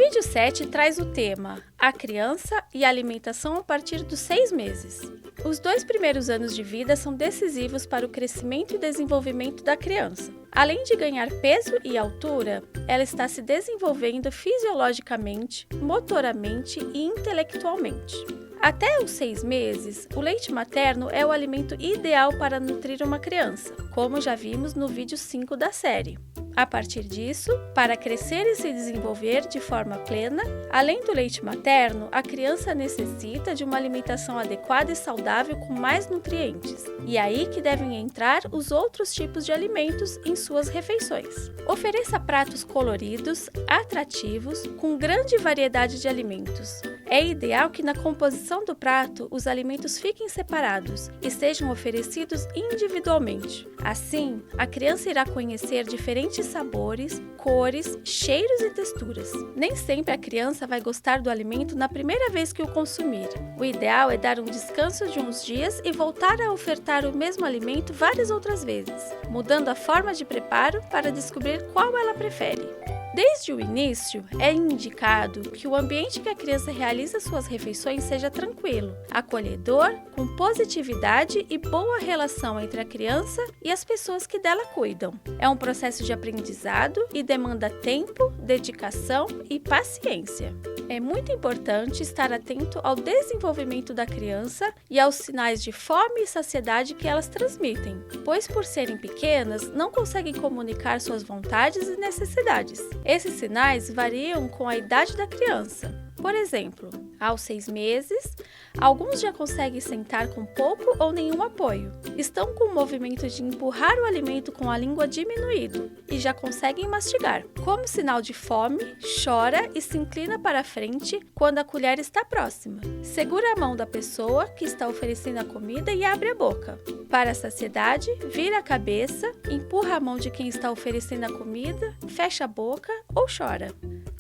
vídeo 7 traz o tema A criança e a alimentação a partir dos 6 meses. Os 2 primeiros anos de vida são decisivos para o crescimento e desenvolvimento da criança. Além de ganhar peso e altura, ela está se desenvolvendo fisiologicamente, motoramente e intelectualmente. Até os 6 meses, o leite materno é o alimento ideal para nutrir uma criança, como já vimos no vídeo 5 da série. A partir disso, para crescer e se desenvolver de forma plena, além do leite materno, a criança necessita de uma alimentação adequada e saudável com mais nutrientes. E é aí que devem entrar os outros tipos de alimentos em suas refeições. Ofereça pratos coloridos, atrativos, com grande variedade de alimentos. É ideal que na composição do prato os alimentos fiquem separados e sejam oferecidos individualmente. Assim, a criança irá conhecer diferentes sabores, cores, cheiros e texturas. Nem sempre a criança vai gostar do alimento na primeira vez que o consumir. O ideal é dar um descanso de uns dias e voltar a ofertar o mesmo alimento várias outras vezes, mudando a forma de preparo para descobrir qual ela prefere. Desde o início, é indicado que o ambiente que a criança realiza suas refeições seja tranquilo, acolhedor, com positividade e boa relação entre a criança e as pessoas que dela cuidam. É um processo de aprendizado e demanda tempo, dedicação e paciência. É muito importante estar atento ao desenvolvimento da criança e aos sinais de fome e saciedade que elas transmitem, pois por serem pequenas, não conseguem comunicar suas vontades e necessidades. Esses sinais variam com a idade da criança. Por exemplo, aos 6 meses, alguns já conseguem sentar com pouco ou nenhum apoio. Estão com o movimento de empurrar o alimento com a língua diminuído e já conseguem mastigar. Como sinal de fome, chora e se inclina para a frente quando a colher está próxima. Segura a mão da pessoa que está oferecendo a comida e abre a boca. Para a saciedade, vira a cabeça, empurra a mão de quem está oferecendo a comida, fecha a boca ou chora.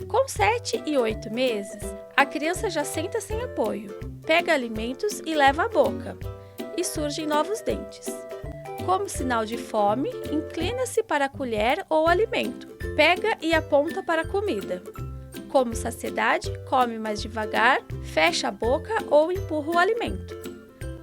Com 7 e 8 meses, a criança já senta sem apoio, pega alimentos e leva à boca, e surgem novos dentes. Como sinal de fome, inclina-se para a colher ou alimento, pega e aponta para a comida. Como saciedade, come mais devagar, fecha a boca ou empurra o alimento.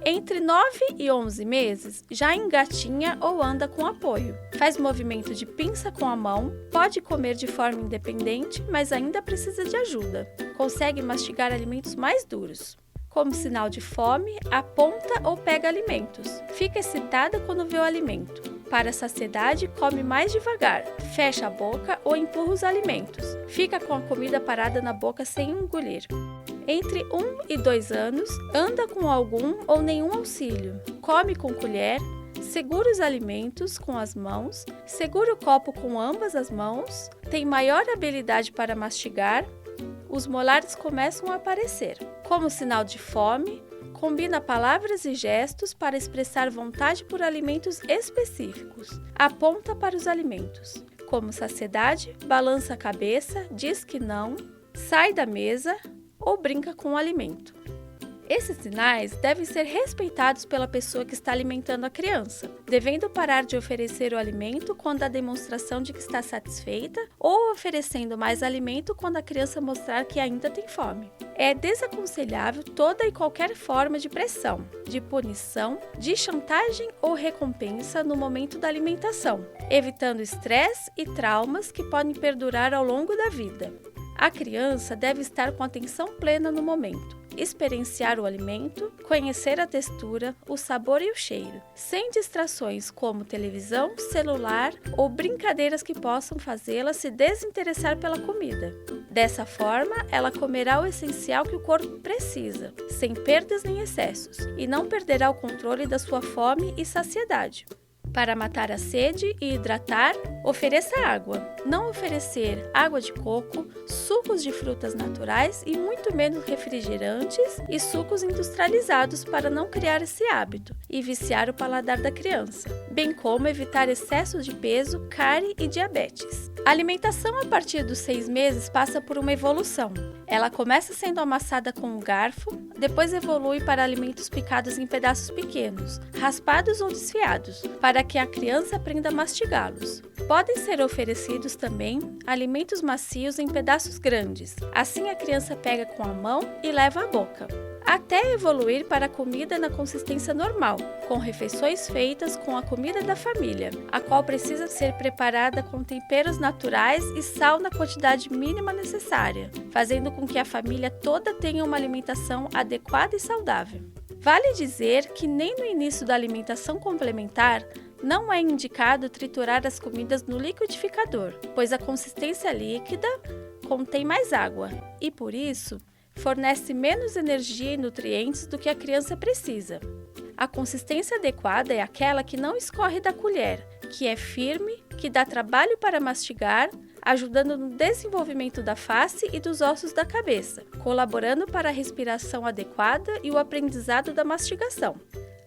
Entre 9 e 11 meses, já engatinha ou anda com apoio. Faz movimento de pinça com a mão, pode comer de forma independente, mas ainda precisa de ajuda. Consegue mastigar alimentos mais duros. Como sinal de fome, aponta ou pega alimentos. Fica excitada quando vê o alimento. Para a saciedade, come mais devagar, fecha a boca ou empurra os alimentos. Fica com a comida parada na boca sem engolir. Entre 1 e 2 anos, anda com algum ou nenhum auxílio. Come com colher, segura os alimentos com as mãos, segura o copo com ambas as mãos, tem maior habilidade para mastigar, os molares começam a aparecer. Como sinal de fome, combina palavras e gestos para expressar vontade por alimentos específicos. Aponta para os alimentos. Como saciedade, balança a cabeça, diz que não, sai da mesa ou brinca com o alimento. Esses sinais devem ser respeitados pela pessoa que está alimentando a criança, devendo parar de oferecer o alimento quando há demonstração de que está satisfeita ou oferecendo mais alimento quando a criança mostrar que ainda tem fome. É desaconselhável toda e qualquer forma de pressão, de punição, de chantagem ou recompensa no momento da alimentação, evitando estresse e traumas que podem perdurar ao longo da vida. A criança deve estar com atenção plena no momento, experienciar o alimento, conhecer a textura, o sabor e o cheiro, sem distrações como televisão, celular ou brincadeiras que possam fazê-la se desinteressar pela comida. Dessa forma, ela comerá o essencial que o corpo precisa, sem perdas nem excessos, e não perderá o controle da sua fome e saciedade. Para matar a sede e hidratar, ofereça água. Não oferecer água de coco, sucos de frutas naturais e muito menos refrigerantes e sucos industrializados para não criar esse hábito e viciar o paladar da criança, bem como evitar excessos de peso, cárie e diabetes. A alimentação a partir dos 6 meses passa por uma evolução. Ela começa sendo amassada com um garfo, depois evolui para alimentos picados em pedaços pequenos, raspados ou desfiados, para que a criança aprenda a mastigá-los. Podem ser oferecidos também alimentos macios em pedaços grandes, assim a criança pega com a mão e leva à boca, até evoluir para a comida na consistência normal, com refeições feitas com a comida da família, a qual precisa ser preparada com temperos naturais e sal na quantidade mínima necessária, fazendo com que a família toda tenha uma alimentação adequada e saudável. Vale dizer que nem no início da alimentação complementar não é indicado triturar as comidas no liquidificador, pois a consistência líquida contém mais água e, por isso, fornece menos energia e nutrientes do que a criança precisa. A consistência adequada é aquela que não escorre da colher, que é firme, que dá trabalho para mastigar, ajudando no desenvolvimento da face e dos ossos da cabeça, colaborando para a respiração adequada e o aprendizado da mastigação.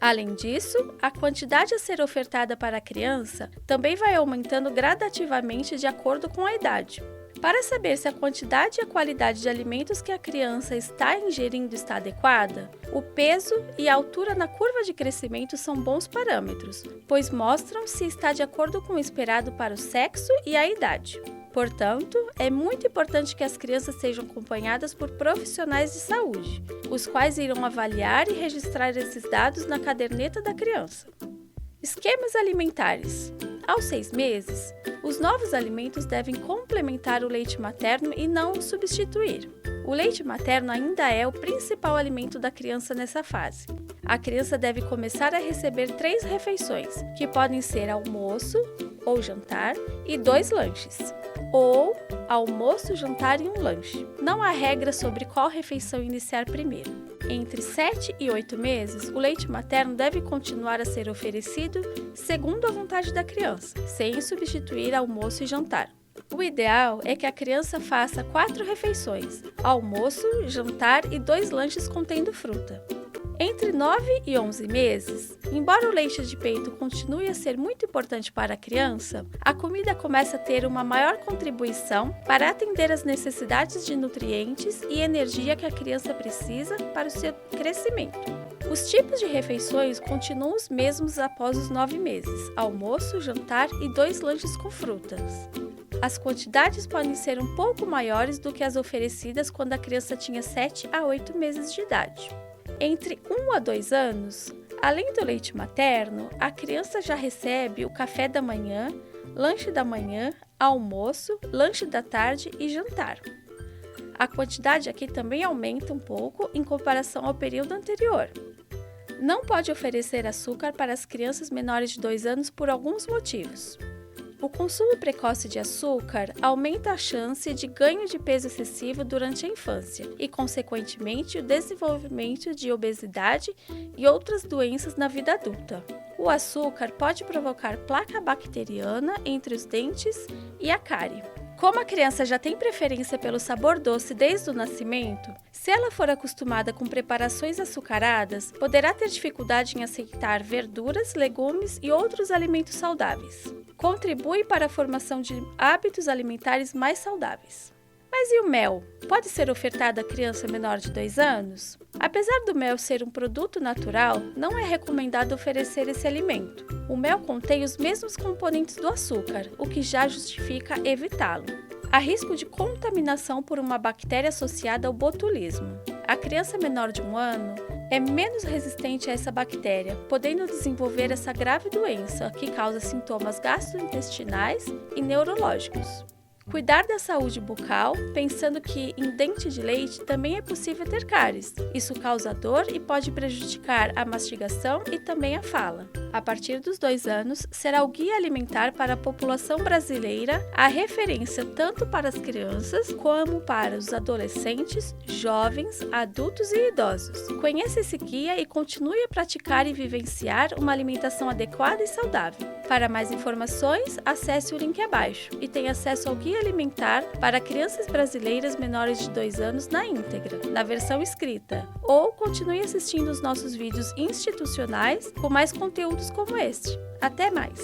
Além disso, a quantidade a ser ofertada para a criança também vai aumentando gradativamente de acordo com a idade. Para saber se a quantidade e a qualidade de alimentos que a criança está ingerindo está adequada, o peso e a altura na curva de crescimento são bons parâmetros, pois mostram se está de acordo com o esperado para o sexo e a idade. Portanto, é muito importante que as crianças sejam acompanhadas por profissionais de saúde, os quais irão avaliar e registrar esses dados na caderneta da criança. Esquemas alimentares. Aos 6 meses, os novos alimentos devem complementar o leite materno e não o substituir. O leite materno ainda é o principal alimento da criança nessa fase. A criança deve começar a receber 3 refeições, que podem ser almoço ou jantar e 2 lanches, ou almoço, jantar e um lanche. Não há regra sobre qual refeição iniciar primeiro. Entre 7 e 8 meses, o leite materno deve continuar a ser oferecido segundo a vontade da criança, sem substituir almoço e jantar. O ideal é que a criança faça 4 refeições, almoço, jantar e 2 lanches contendo fruta. Entre 9 e 11 meses, embora o leite de peito continue a ser muito importante para a criança, a comida começa a ter uma maior contribuição para atender às necessidades de nutrientes e energia que a criança precisa para o seu crescimento. Os tipos de refeições continuam os mesmos após os 9 meses, almoço, jantar e 2 lanches com frutas. As quantidades podem ser um pouco maiores do que as oferecidas quando a criança tinha 7 a 8 meses de idade. Entre 1 a 2 anos, além do leite materno, a criança já recebe o café da manhã, lanche da manhã, almoço, lanche da tarde e jantar. A quantidade aqui também aumenta um pouco em comparação ao período anterior. Não pode oferecer açúcar para as crianças menores de 2 anos por alguns motivos. O consumo precoce de açúcar aumenta a chance de ganho de peso excessivo durante a infância e, consequentemente, o desenvolvimento de obesidade e outras doenças na vida adulta. O açúcar pode provocar placa bacteriana entre os dentes e a cárie. Como a criança já tem preferência pelo sabor doce desde o nascimento, se ela for acostumada com preparações açucaradas, poderá ter dificuldade em aceitar verduras, legumes e outros alimentos saudáveis. Contribui para a formação de hábitos alimentares mais saudáveis. Mas e o mel? Pode ser ofertado à criança menor de 2 anos? Apesar do mel ser um produto natural, não é recomendado oferecer esse alimento. O mel contém os mesmos componentes do açúcar, o que já justifica evitá-lo. Há risco de contaminação por uma bactéria associada ao botulismo. A criança menor de 1 ano é menos resistente a essa bactéria, podendo desenvolver essa grave doença que causa sintomas gastrointestinais e neurológicos. Cuidar da saúde bucal, pensando que em dente de leite também é possível ter cáries. Isso causa dor e pode prejudicar a mastigação e também a fala. A partir dos 2 anos, será o Guia Alimentar para a População Brasileira a referência tanto para as crianças como para os adolescentes, jovens, adultos e idosos. Conheça esse guia e continue a praticar e vivenciar uma alimentação adequada e saudável. Para mais informações, acesse o link abaixo e tenha acesso ao Guia Alimentar para crianças brasileiras menores de 2 anos na íntegra, na versão escrita, ou continue assistindo os nossos vídeos institucionais com mais conteúdos como este. Até mais!